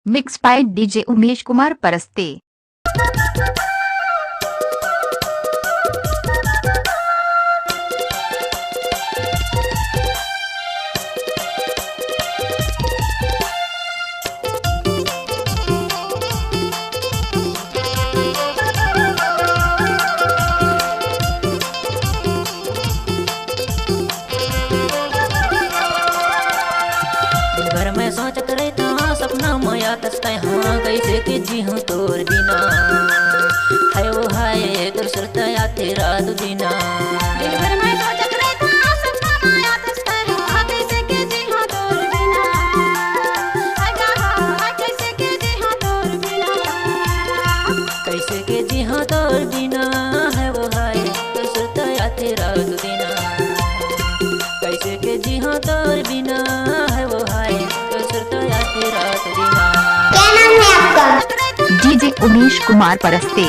Mix by DJ Umesh Kumar Paraste. सोचत रहता सपना माया तस्ता हाँ कैसे के जी हूँ तोर बिना हाय वो हाय तोर सुरता या तेरा दुदिना दिन भर मैं सोचत रहता सपना माया तस्ता हाँ कैसे के जी हूँ तोर बिना हाय कैसे के जी हूँ तोर बिना कैसे के जी हूँ तोर बिना है वो हाय तोर सुरता या तेरा दुदिना कैसे के जी हूँ तोर बिना है वो हाय क्या नाम है आपका? डीजे उमेश कुमार परस्ते।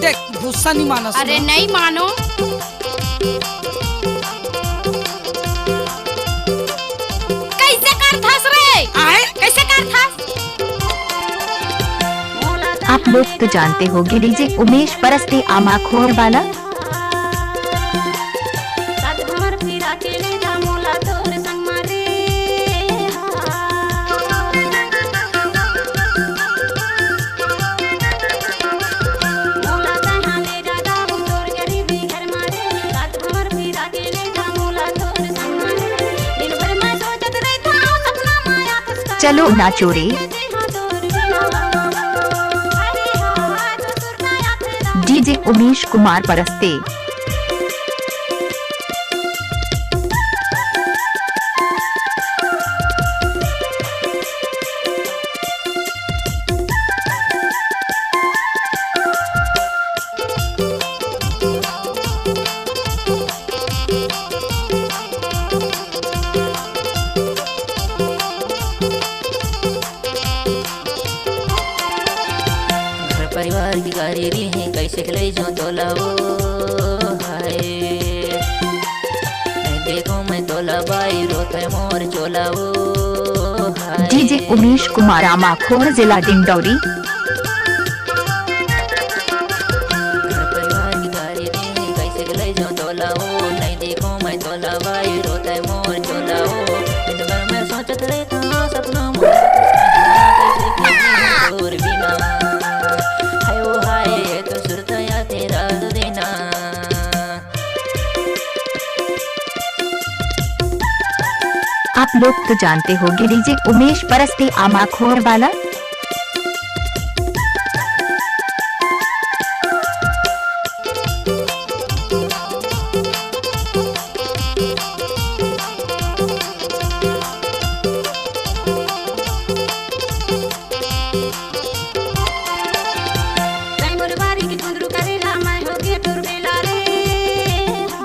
देख गुस्सा नहीं मानो। अरे नहीं मानो। कैसे कर था? आप लोग तो जानते होंगे डीजे उमेश परस्ते आमाखोर वाला। चलो नाचो रे। डीजे उमेश कुमार परस्ते। परिवार की गाड़ी री है कैसे खिलाई जो तोला वो हाय मैं देखो मैं तोला बाई रोता मोर चोला वो हाय। डीजे उमेश कुमार आमाखोर जिला डिंडौरी। परिवार की गाड़ी री है कैसे खिलाई जो तोला वो नहीं देखो मैं तोला बाई रोता मोर चोला वो दिन भर मैं सोचत रहता सपना मोर बिना आप लोग तो जानते होंगे डीजे उमेश परस्ते आमाखोर वाला।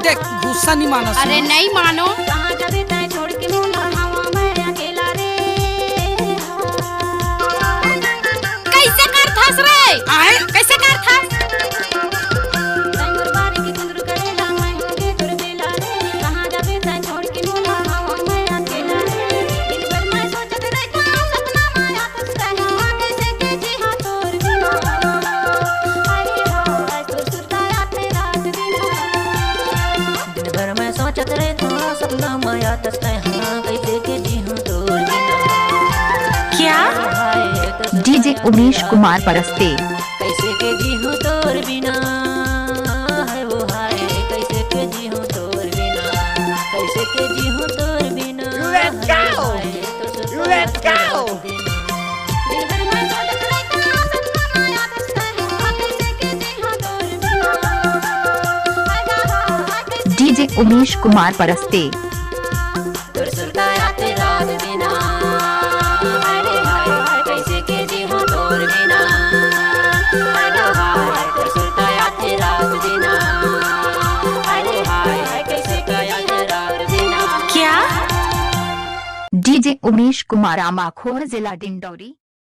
देख गुस्सा नहीं मानो। अरे नहीं मानो। कैसे कर थास रे? कैसे कर थास? सोचत रहता सपना माया तस्ता हाँ कैसे के जी हूँ तोर बिना क्या? डीजे उमेश कुमार परस्ते। कैसे के जी हूँ तोर बिना है वो हाय कैसे के जी हूँ तोर बिना कैसे के जी हूँ तोर बिना। Let's go! Let's go! DJ Umesh Kumar Paraste. तोर सुरता या तेरा दुदिना अरे हाय कैसे के जी हूँ तोर बिना अरे हाय तोर सुरता या तेरा दुदिना अरे हाय कैसे का या तेरा दुदिना। क्या? डीजे उमेश कुमार आमाखोर, जिला डिंडौरी।